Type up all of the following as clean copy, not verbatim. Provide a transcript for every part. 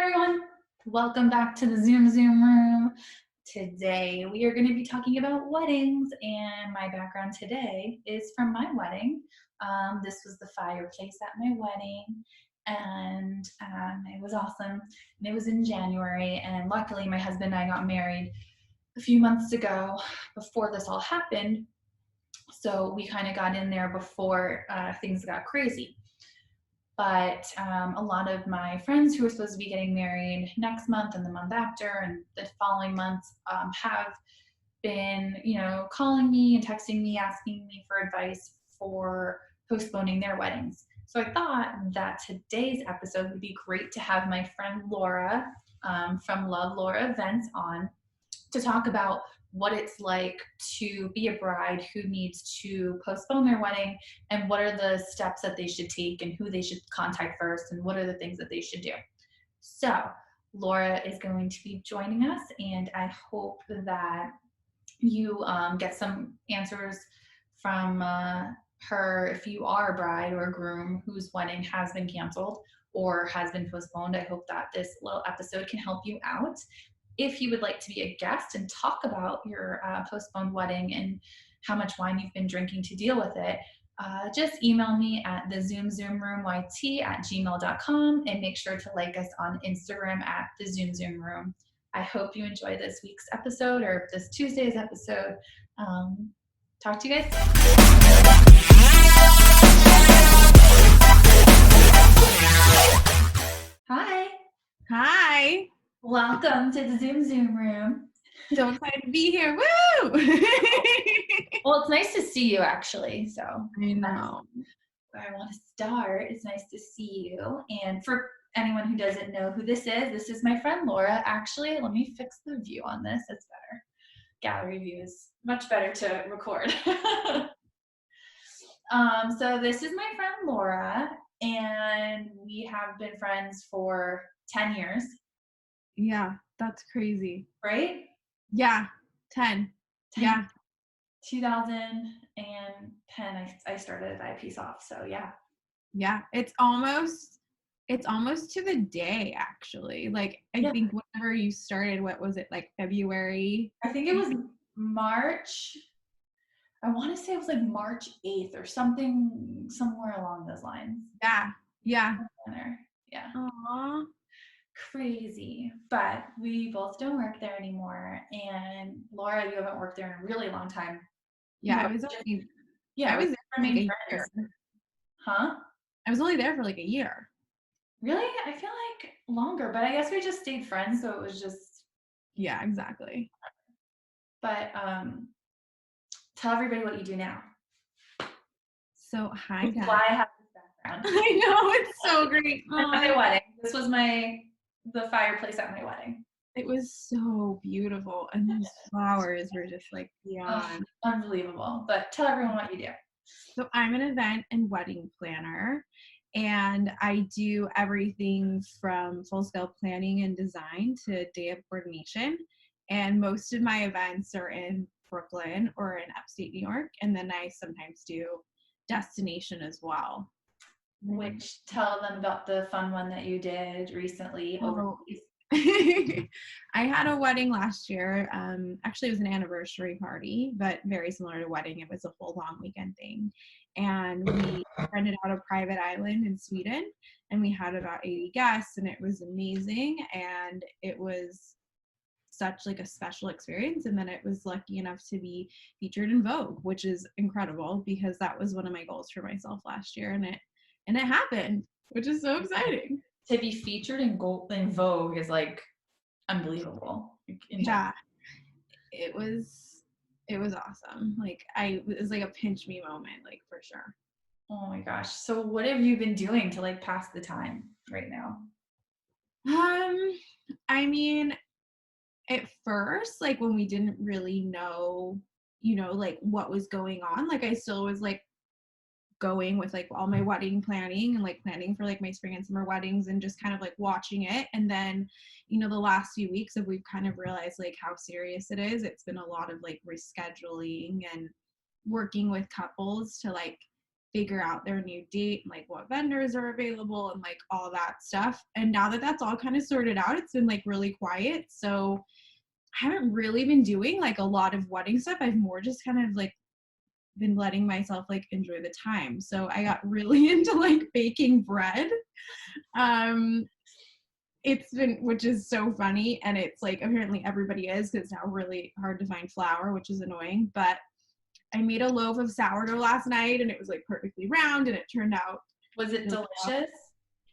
Everyone, welcome back to the Zoom room. Today we are going to be talking about weddings, and my background today is from my wedding. This was the fireplace at my wedding, and it was awesome. And it was in January, and luckily my husband and I got married a few months ago before this all happened. So we kind of got in there before things got crazy. But a lot of my friends who are supposed to be getting married next month and the month after and the following months have been, calling me and texting me, asking me for advice for postponing their weddings. So I thought that today's episode would be great to have my friend Laura from Love Laura Events on to talk about what it's like to be a bride who needs to postpone their wedding and what are the steps that they should take and who they should contact first and what are the things that they should do. So Laura is going to be joining us, and I hope that you get some answers from her if you are a bride or a groom whose wedding has been canceled or has been postponed. I hope that this little episode can help you out. If you would like to be a guest and talk about your postponed wedding and how much wine you've been drinking to deal with it, just email me at thezoomroommyt@gmail.com and make sure to like us on Instagram at thezoomroom. I hope you enjoy this week's episode or this Tuesday's episode. Talk to you guys. Hi. Hi. Welcome to the Zoom room. So excited to be here. Woo! Well, it's nice to see you, actually. So I know. Where I want to start, it's nice to see you. And for anyone who doesn't know who this is my friend Laura. Actually, let me fix the view on this. It's better. Gallery view is much better to record. So this is my friend Laura, and we have been friends for 10 years. Yeah, that's crazy. Right? Yeah, 10. Yeah. 2010, I started at Piece Off, so yeah. Yeah, it's almost to the day, actually. Like, I think whenever you started, what was it, like February? I think it was March. I want to say it was like March 8th or something, somewhere along those lines. Yeah. Yeah. Aww. Crazy. But we both don't work there anymore. And Laura, you haven't worked there in a really long time. Yeah, I was there for like a year. Huh? I was only there for like a year. Really? I feel like longer, but I guess we just stayed friends, so it was just. Yeah, exactly. But tell everybody what you do now. So, hi, guys. Why I have this background. I know, it's so great. At my wedding. This was the fireplace at my wedding. It was so beautiful, and those flowers were just like beyond. Unbelievable. But tell everyone what you do. So I'm an event and wedding planner, and I do everything from full-scale planning and design to day of coordination. And most of my events are in Brooklyn or in upstate New York, and then I sometimes do destination as well. Which, tell them about the fun one that you did recently overseas. I had a wedding last year. Actually, it was an anniversary party, but very similar to a wedding. It was a full long weekend thing. And we rented out a private island in Sweden, and we had about 80 guests, and it was amazing. And it was such like a special experience. And then it was lucky enough to be featured in Vogue, which is incredible because that was one of my goals for myself last year. And it happened, which is so exciting. To be featured in Vogue is like unbelievable. Yeah, it was awesome. Like it was like a pinch me moment, like for sure. Oh my gosh. So what have you been doing to like pass the time right now? I mean, at first, like when we didn't really know, like what was going on, like I still was like going with like all my wedding planning and like planning for like my spring and summer weddings and just kind of like watching it. And then, the last few weeks we've kind of realized like how serious it is. It's been a lot of like rescheduling and working with couples to like figure out their new date and like what vendors are available and like all that stuff. And now that that's all kind of sorted out, it's been like really quiet. So I haven't really been doing like a lot of wedding stuff. I've more just kind of like been letting myself like enjoy the time. So I got really into like baking bread. Um it's been, which is so funny, and it's like apparently everybody is, because it's now really hard to find flour, which is annoying. But I made a loaf of sourdough last night and it was like perfectly round and it turned out Was it really well. delicious?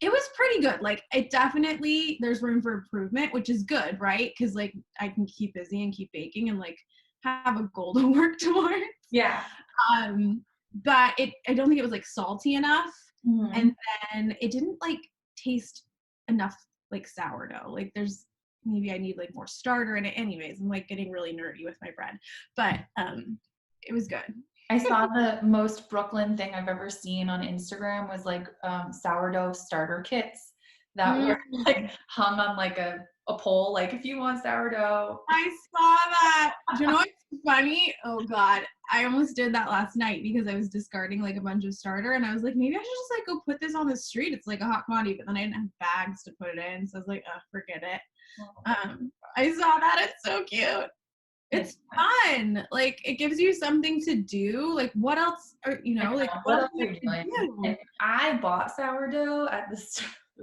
It was pretty good. Like it definitely, there's room for improvement, which is good, right? Because like I can keep busy and keep baking and like have a goal to work towards. Yeah. But I don't think it was like salty enough, Mhm. and then it didn't like taste enough like sourdough. Like there's, maybe I need like more starter in it. Anyways, I'm like getting really nerdy with my bread, but it was good. I saw the most Brooklyn thing I've ever seen on Instagram was like sourdough starter kits that were like Mm. hung on like a pole. Like if you want sourdough, I saw that. Do you know what's funny? Oh God, I almost did that last night because I was discarding like a bunch of starter, and I was like, maybe I should just like go put this on the street. It's like a hot commodity, but then I didn't have bags to put it in, so I was like, oh, forget it. I saw that. It's so cute. it's It's fun. Like it gives you something to do. Like what else are I know, like what what else else are do you you doing? do? And I bought sourdough at the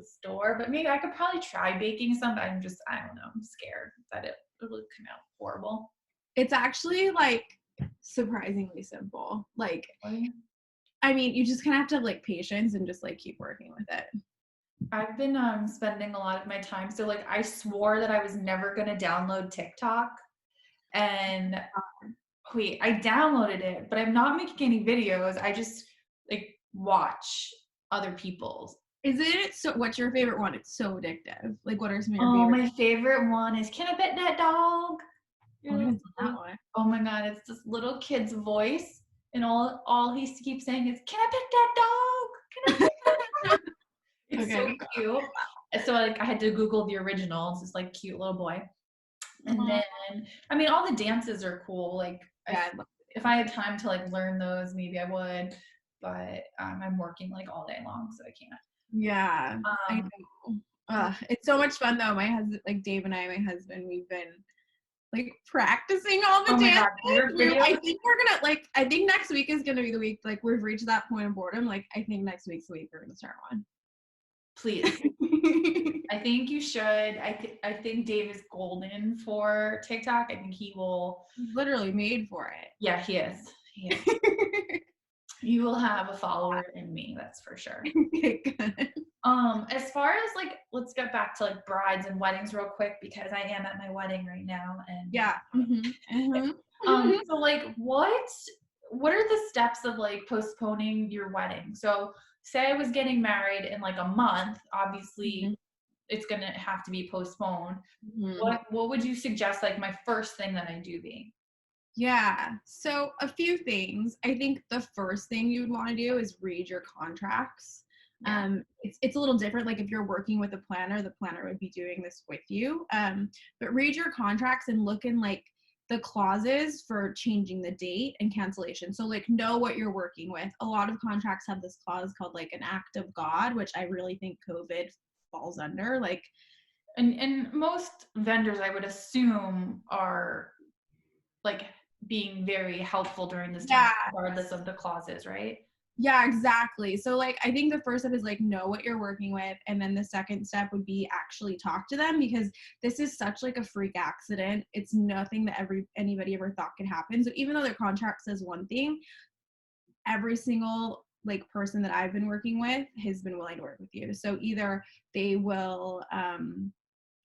store, but maybe I could probably try baking some. But I don't know. I'm scared that it would come out horrible. It's actually like surprisingly simple. Like Really? I mean, you just kind of have to have like patience and just like keep working with it. I've been spending a lot of my time. So like I swore that I was never gonna download TikTok, and wait, I downloaded it, but I'm not making any videos. I just like watch other people's. Is it so? What's your favorite one? It's so addictive. Like, what are some of your Oh, favorite? my favorite one is "Can I Pet That Dog?" Oh, I You know, haven't seen that one. oh my god, it's this little kid's voice, and all he keeps saying is "Can I pet that dog? Can I pet that dog?" It's so Okay. cute. And so like I had to Google the original. It's this like cute little boy. And Oh, then I mean all the dances are cool. Like yeah, I love if I had time to like learn those, maybe I would. But I'm working like all day long, so I can't. yeah, I Um, know. It's so much fun though. My husband, like Dave and I, my husband, we've been like practicing all the oh my dances. god, your I videos. think we're gonna like. I think next week is gonna be the week. Like we've reached that point of boredom. Like I think next week's the week we're gonna start one. Please. I think you should. I think Dave is golden for TikTok. I think he will. Literally made for Yeah, he is. He is. it. You will have a follower in me, that's for sure. Okay, good. As far as like, let's get back to like brides and weddings real quick because I am at my wedding right now, and Yeah. so like, what are the steps of like postponing your wedding? So, say I was getting married in like a month, obviously Mhm. it's gonna have to be postponed. Mhm. What would you suggest like my first thing that I do be? Yeah. So a few things. I think the first thing you would want to do is read your contracts. Yeah. It's a little different. Like if you're working with a planner, the planner would be doing this with you. But read your contracts and look in like the clauses for changing the date and cancellation. So like know what you're working with. A lot of contracts have this clause called like an act of God, which I really think COVID falls under. Like And most vendors I would assume are like being very helpful during this time, yeah, regardless of the clauses, right? yeah, exactly. So like I think the first step is like know what you're working with, and then the second step would be actually talk to them, because this is such like a freak accident. It's nothing that anybody ever thought could happen. So even though their contract says one thing, every single like person that I've been working with has been willing to work with you. So either they will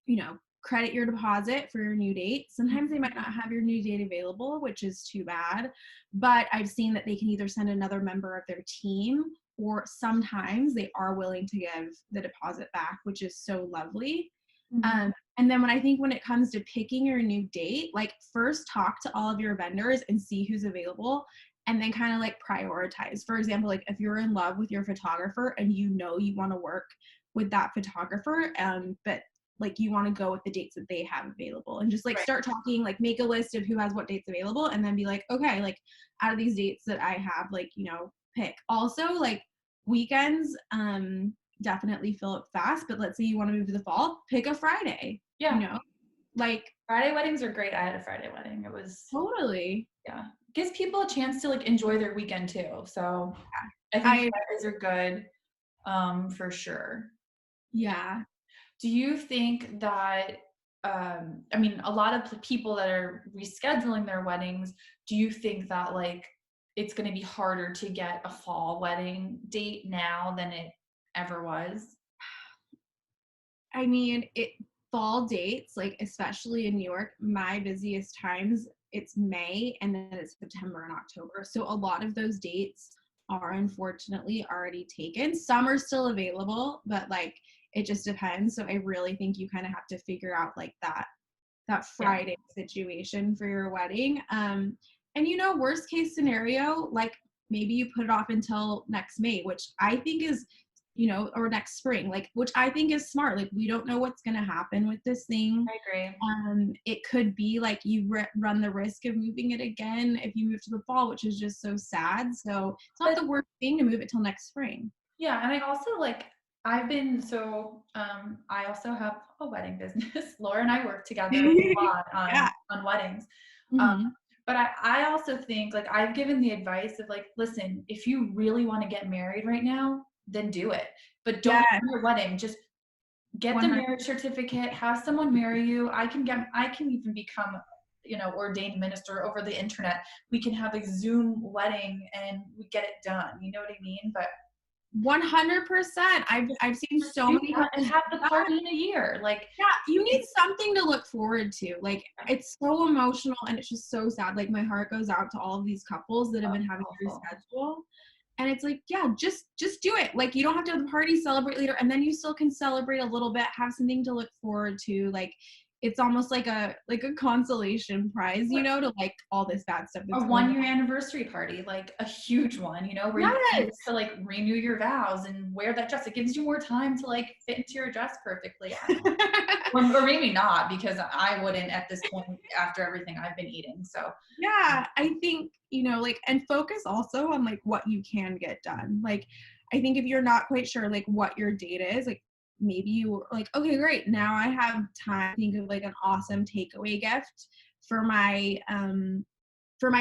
you know, credit your deposit for your new date. Sometimes they might not have your new date available, which is too bad. But I've seen that they can either send another member of their team, or sometimes they are willing to give the deposit back, which is so lovely. Mhm. And then when it comes to picking your new date, like first talk to all of your vendors and see who's available, and then kind of like prioritize. For example, like if you're in love with your photographer and you know you want to work with that photographer, but like you want to go with the dates that they have available, and just like Right. start talking, like make a list of who has what dates available, and then be like, okay, like out of these dates that I have, like, pick. Also, like weekends, definitely fill up fast, but let's say you want to move to the fall, pick a Friday, you Yeah. know, like Friday weddings are great. I had a Friday wedding. It was, totally. yeah. Gives people a chance to like enjoy their weekend too. So I think I, Fridays are good, for sure. yeah. Do you think that, I mean, a lot of people that are rescheduling their weddings, do you think that like it's going to be harder to get a fall wedding date now than it ever was? I mean, it fall dates, like especially in New York, my busiest times, it's May and then it's September and October. So a lot of those dates are unfortunately already taken. Some are still available, but like it just depends. So I really think you kind of have to figure out like that Yeah. Friday situation for your wedding. And worst case scenario, like maybe you put it off until next May, which I think is, or next spring, like which I think is smart. Like we don't know what's gonna happen with this thing. I agree. It could be like you run the risk of moving it again if you move to the fall, which is just so sad. So it's not But the worst thing to move it till next spring. yeah, and I also like I've been I also have a wedding business. Laura and I work together a lot Yeah. on weddings. Um, Hmm. but I also think like I've given the advice of like, listen, if you really want to get married right now, then do it. But don't Yeah. plan your wedding. Just get the 100. marriage certificate, have someone marry you. I can even become, ordained minister over the internet. We can have a Zoom wedding and we get it done. You know what I mean? But 100%. I've seen just so do many that and couples have do the that. party in a year. Like Yeah, you need it's something to look forward to. Like it's so emotional and it's just so sad. Like my heart goes out to all of these couples that have been having to awful. reschedule. And it's like, yeah, just do it. Like you don't have to have the party, celebrate later, and then you still can celebrate a little bit, have something to look forward to. Like it's almost like a consolation prize, to like all this bad stuff A that's going on. 1 year anniversary party, like a huge one, where you get Yes. to like renew your vows and wear that dress. It gives you more time to like fit into your dress perfectly. I don't know. Or maybe not, because I wouldn't at this point after everything I've been eating. So Yeah, I think, like, and focus also on like what you can get done. Like, I think if you're not quite sure like what your date is, like maybe you like, okay, great. Now I have time to think of like an awesome takeaway gift for my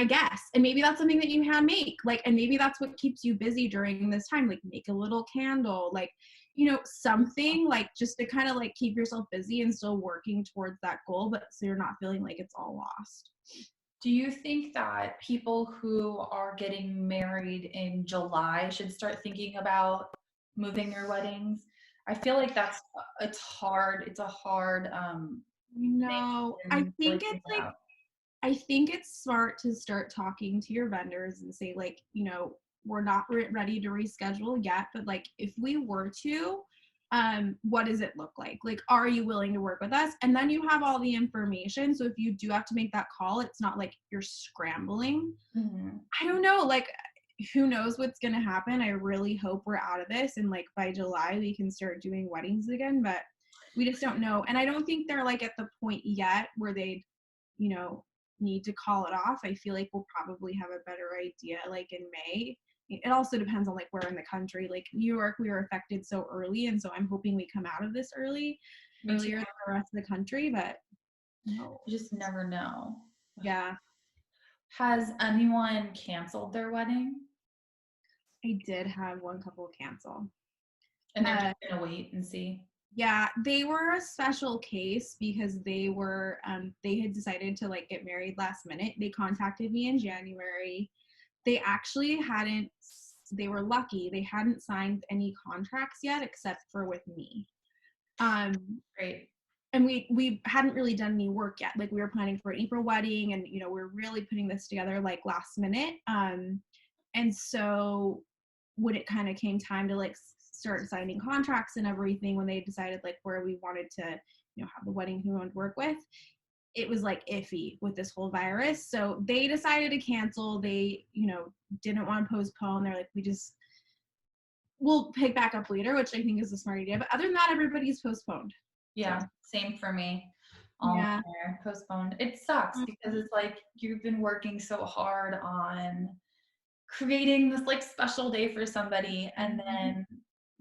guests. And maybe that's something that you hand make. Like, and maybe that's what keeps you busy during this time. Like make a little candle, like, something like just to kind of like keep yourself busy and still working towards that goal, but so you're not feeling like it's all lost. do you think that people who are getting married in July should start thinking about moving their weddings? I feel like it's hard. It's a hard thing No, to really think about. I think it's smart to start talking to your vendors and say like, we're not ready to reschedule yet, but like if we were to, what does it look like? Like, are you willing to work with us? And then you have all the information. So if you do have to make that call, it's not like you're scrambling. Mhm. I don't know, like who knows what's going to happen. I really hope we're out of this and like by July we can start doing weddings again, but we just don't know. And I don't think they're like at the point yet where they you know, need to call it off. I feel like we'll probably have a better idea like in May. It also depends on like where in the country. Like New York, we were affected so early, and so I'm hoping we come out of this Me too. earlier than the rest of the country. But no, You just never know. yeah, Has anyone canceled their wedding I did have one couple cancel. and they're Uh, just gonna wait and see? yeah, they were a special case because they had decided to like get married last minute. They contacted me in January. They actually hadn't they were lucky. They hadn't signed any contracts yet except for with me. Um Great. and we hadn't really done any work yet. Like we were planning for an April wedding and we're really putting this together like last minute. And so when it kind of came time to like start signing contracts and everything, when they decided like where we wanted to have the wedding who we wanted to work with, it was like iffy with this whole virus. So they decided to cancel. They didn't want to postpone. They're like, we'll pick back up later, which I think is a smart idea. But other than that, everybody's postponed. So Yeah, same for me. All yeah. there, postponed. It sucks because it's like you've been working so hard on creating this like special day for somebody, and Mhm. then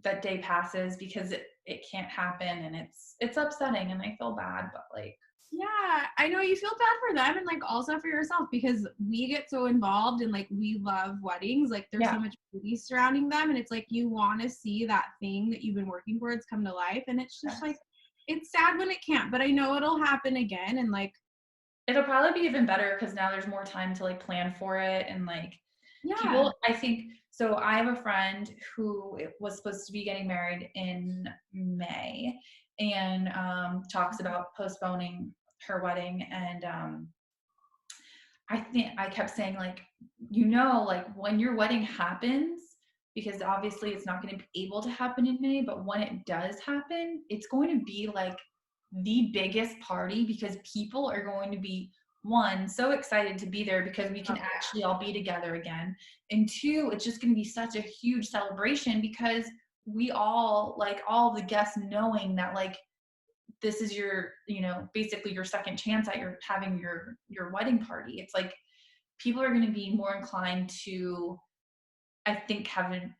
that day passes because it can't happen, and it's upsetting, and I feel bad, but like Yeah, I know you feel bad for them and like also for yourself because we get so involved and like we love weddings. Like there's yeah, so much beauty surrounding them, and it's like you want to see that thing that you've been working towards come to life. And it's just like yes. it's sad when it can't, but I know it'll happen again. And like, It'll probably be even better because now there's more time to like plan for it, and like yeah. people, I think so. I have a friend who was supposed to be getting married in May, and talks about postponing her wedding. And I think I kept saying, like, like when your wedding happens, because obviously it's not going to be able to happen in May, but when it does happen, it's going to be like the biggest party because people are going to be, one, so excited to be there because we can Oh yeah. actually all be together again. And two, it's just going to be such a huge celebration because we all, like all the guests, knowing that like this is your, basically your second chance at your having your wedding party. It's like people are going to be more inclined to, I think,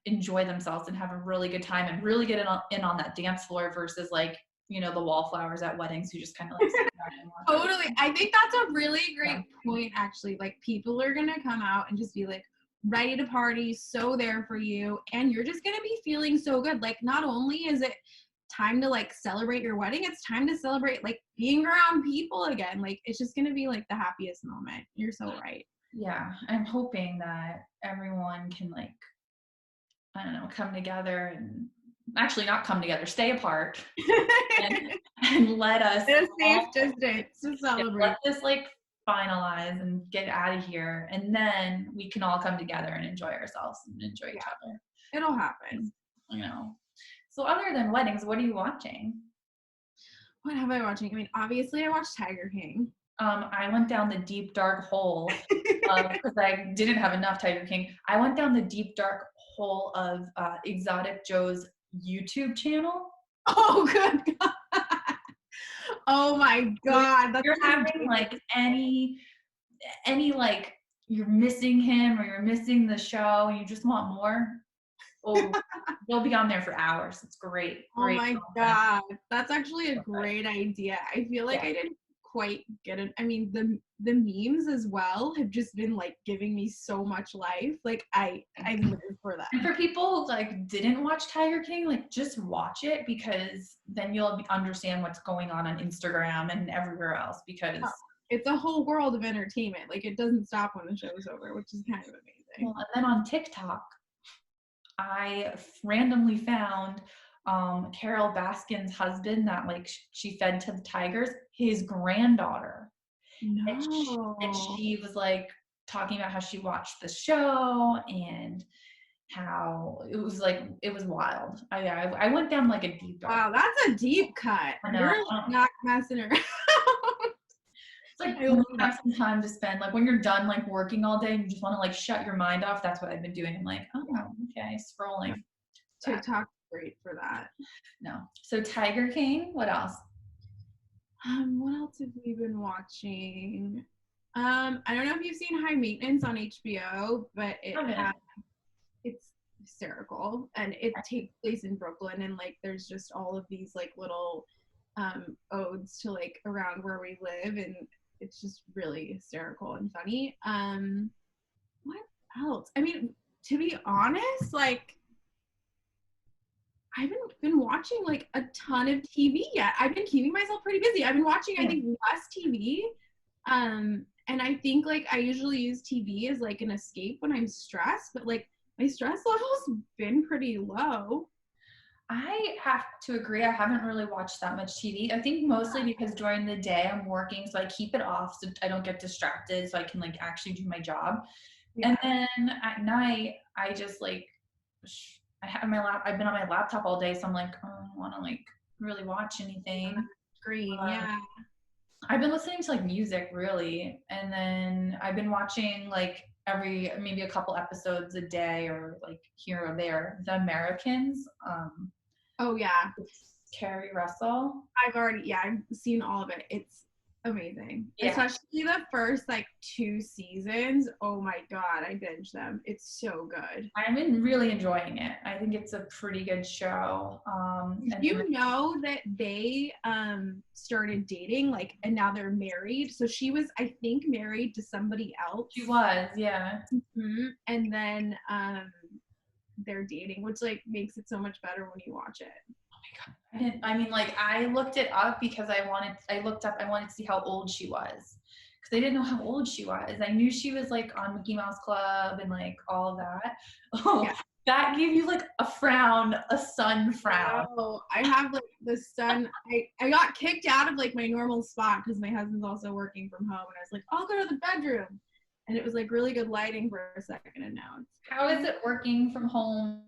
enjoy themselves and have a really good time and really get in on that dance floor versus like, the wallflowers at weddings who just kind of like sit back and watch Totally. everything. I think that's a really Yeah. great point, actually. Like, people are going to come out and just be like, ready to party, so there for you. And you're just going to be feeling so good. Like, not only is it time to like celebrate your wedding, it's time to celebrate like being around people again. Like, it's just going to be like the happiest moment. You're so right. Yeah. I'm hoping that everyone can like, I don't know, come together and actually not come together, stay apart and, and let us At a safe all distance to let celebrate. this like finalize and get out of here, and then we can all come together and enjoy ourselves and enjoy Yeah, each other. it'll happen. You know. So other than weddings, what are you watching? What have I watching? I mean, obviously, I watched Tiger King. I went down the deep dark hole because I didn't have enough Tiger King. I went down the deep dark hole of Exotic Joe's YouTube channel. Oh, good God. Oh my So if God. That's you're like having like any like you're missing him or you're missing the show and you just want more, oh, you'll be on there for hours. It's great, Oh great my content. God. That's actually a So good. great idea. I feel Yeah. like I didn't quite get it. I mean, the memes as well have just been like giving me so much life. Like I live for And them. for people who like didn't watch Tiger King, like just watch it because then you'll understand what's going on Instagram and everywhere else. Oh, Because it's a whole world of entertainment. Like it doesn't stop when the show's over, which is kind of amazing. well, and then on TikTok, I randomly found Carol Baskin's husband that like she fed to the tigers, his granddaughter. And No. she was like talking about how she watched the show and how it was like it was wild. I went down like a deep dark. Wow, that's a deep cut. I know. You're not messing around. It's like I when love you that. have some time to spend, like when you're done like working all day and you just want to like shut your mind off. That's what I've been doing. I'm like, oh, okay, Yeah. scrolling back. TikTok's great for that. No. So Tiger King, what else? What else have we been watching? I don't know if you've seen High Maintenance on HBO, but Haven't. it's hysterical and it takes place in Brooklyn and like there's just all of these like little odes to like around where we live and it's just really hysterical and funny. What else? I mean, to be honest, like I haven't been watching like a ton of TV yet. I've been keeping myself pretty busy. I've been watching, I Yeah. think, less TV. And I think like I usually use TV as like an escape when I'm stressed, but like my stress level's been pretty low. I have to agree. I haven't really watched that much TV. I think mostly because during the day I'm working, so I keep it off so I don't get distracted, so I can like actually do my job. And Yeah. then at night, I just like I have my I've been on my laptop all day, so I'm like, oh, I don't want to like really watch anything. Green. Um, Yeah. I've been listening to like music really, and then I've been watching like every maybe a couple episodes a day or like here or there. The Americans. Oh yeah. Carrie Russell. I've seen all of it. It's amazing. Yeah. Especially the first like 2 seasons. Oh my god, I binged them. It's so good. I've been really enjoying it. I think it's a pretty good show. Did And then you know that they started dating, like, and now they're married? So she was, I think, married to somebody else. she was, yeah. And then they're dating, which like makes it so much better when you watch it. I mean, like, I looked it up because I wanted to see how old she was. Because I didn't know how old she was. I knew she was like on Mickey Mouse Club and like all that. Oh, Yeah. that gave you like a frown, a sun frown. Oh, I have like the sun. I got kicked out of like my normal spot because my husband's also working from home, and I was like, I'll go to the bedroom, and it was like really good lighting for a second, and now it's How is it working from home?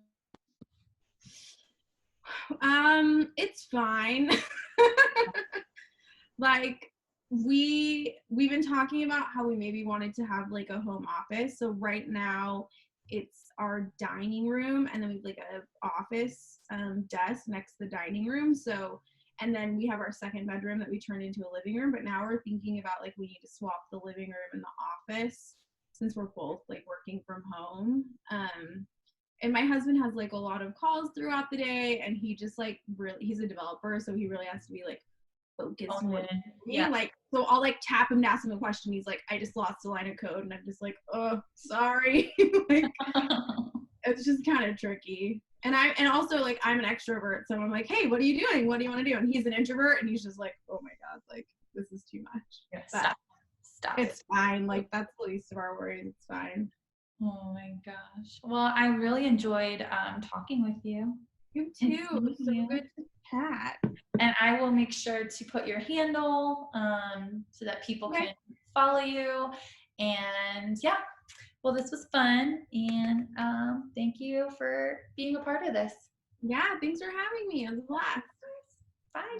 it's fine. Like we've been talking about how we maybe wanted to have like a home office. So right now it's our dining room, and then we have like a office desk next to the dining room. So, and then we have our second bedroom that we turned into a living room. But now we're thinking about like we need to swap the living room and the office since we're both like working from home. And my husband has like a lot of calls throughout the day, and he just like really, he's a developer, so he really has to be like focused on what he's doing. Yeah. Like, so I'll like tap him and ask him a question. He's like, I just lost a line of code, and I'm just like, oh, sorry. Like, it's just kind of tricky. And also like I'm an extrovert, so I'm like, hey, what are you doing? What do you want to do? And he's an introvert, and he's just like, oh my god, like this is too much. Yeah, But stop it's it. fine. Like that's the least of our worries. It's fine. Oh my gosh. Well, I really enjoyed talking with you. You And too. It seeing was so you. good to chat. And I will make sure to put your handle so that people can follow you. And yeah, well, this was fun. And thank you for being a part of this. Yeah, thanks for having me. It was a blast. Bye.